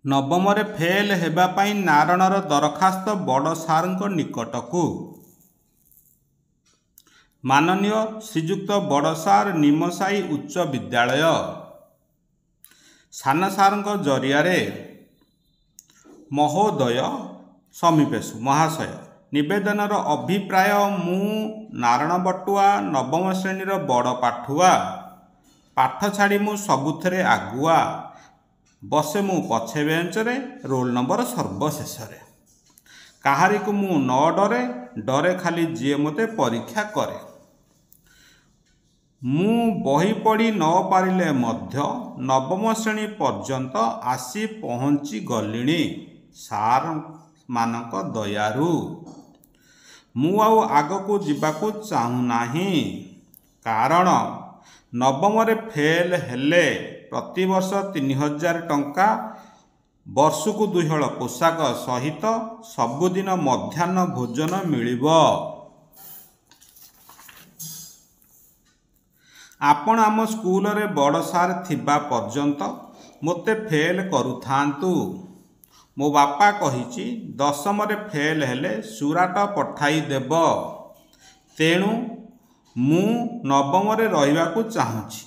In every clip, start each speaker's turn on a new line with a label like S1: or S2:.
S1: ନବମରେ fail ହେବା ପାଇଁ ନାରଣର ଦରଖାସ୍ତ ବଡ଼ ସାର୍ଙ୍କ ନିକଟକୁ। ମାନନୀୟ ଶ୍ରୀଯୁକ୍ତ ବଡ଼ ସାର୍ ନିମସାଇ ଉଚ୍ଚ ବିଦ୍ୟାଳୟ। ସାନ ସାର୍ଙ୍କ ଜରିଆରେ ମହୋଦୟ ସମୀପେଷୁ ମହାଶୟ ନିବେଦନର ଅଭିପ୍ରାୟ ମୁଁ ନାରଣ ବଟୁଆ ନବମ ଶ୍ରେଣୀର ବଡ଼ ପାଠୁଆ। ପାଠ ଛାଡ଼ି ମୁଁ ସବୁଥିରେ ଆଗୁଆ। ବସେ ମୁଁ ପଛେ ବେଞ୍ଚରେ, ରୋଲ ନମ୍ବର ସର୍ବଶେଷରେ। କାହାରିକୁ ମୁଁ ନ ଡରେ, ଡରେ ଖାଲି ଯିଏ ମୋତେ ପରୀକ୍ଷା କରେ। ମୁଁ ବହି ପଢ଼ି ନ ପାରିଲେ ମଧ୍ୟ ନବମ ଶ୍ରେଣୀ ପର୍ଯ୍ୟନ୍ତ ଆସି ପହଞ୍ଚି ଗଲିଣି ସାର୍ମାନଙ୍କ ଦୟାରୁ। ମୁଁ ଆଉ ଆଗକୁ ଯିବାକୁ ଚାହୁଁନାହିଁ। କାରଣ ନବମରେ ଫେଲ୍ ହେଲେ ପ୍ରତିବର୍ଷ 3000 ଟଙ୍କା, ବର୍ଷକୁ 2 ହଳ ପୋଷାକ ସହିତ ସବୁଦିନ ମଧ୍ୟାହ୍ନ ଭୋଜନ ମିଳିବ। ଆପଣ ଆମ ସ୍କୁଲରେ ବଡ଼ ସାର୍ ଥିବା ପର୍ଯ୍ୟନ୍ତ ମୋତେ ଫେଲ୍ କରୁଥାନ୍ତୁ। ମୋ ବାପା କହିଛି 10ମରେ ଫେଲ୍ ହେଲେ ସୁରାଟ ପଠାଇଦେବ। ତେଣୁ ମୁଁ ନବମରେ ରହିବାକୁ ଚାହୁଁଛି।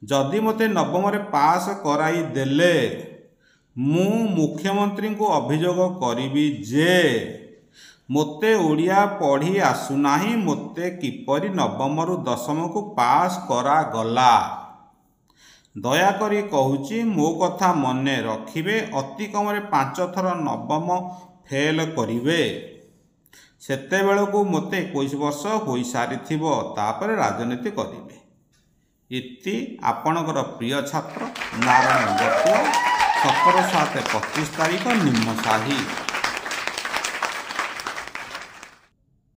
S1: ଯଦି ମୋତେ ନବମରେ ପାସ୍ କରାଇଦେଲେ ମୁଁ ମୁଖ୍ୟମନ୍ତ୍ରୀଙ୍କୁ ଅଭିଯୋଗ କରିବି ଯେ ମୋତେ ଓଡ଼ିଆ ପଢ଼ି ଆସୁନାହିଁ, ମୋତେ କିପରି ନବମରୁ 10ମକୁ ପାସ୍ କରାଗଲା। ଦୟାକରି କହୁଛି ମୋ କଥା ମନେ ରଖିବେ। ଅତି କମରେ 5 ଥର ନବମ ଫେଲ୍ କରିବେ। ସେତେବେଳକୁ ମୋତେ 21 ବର୍ଷ ହୋଇସାରିଥିବ। ତାପରେ ରାଜନୀତି କରିବେ। ଇତି ଆପଣଙ୍କର ପ୍ରିୟ ଛାତ୍ର ନାରଣ ବଟୁଆ। 17/7/25 ତାରିଖ ନିମସାହି।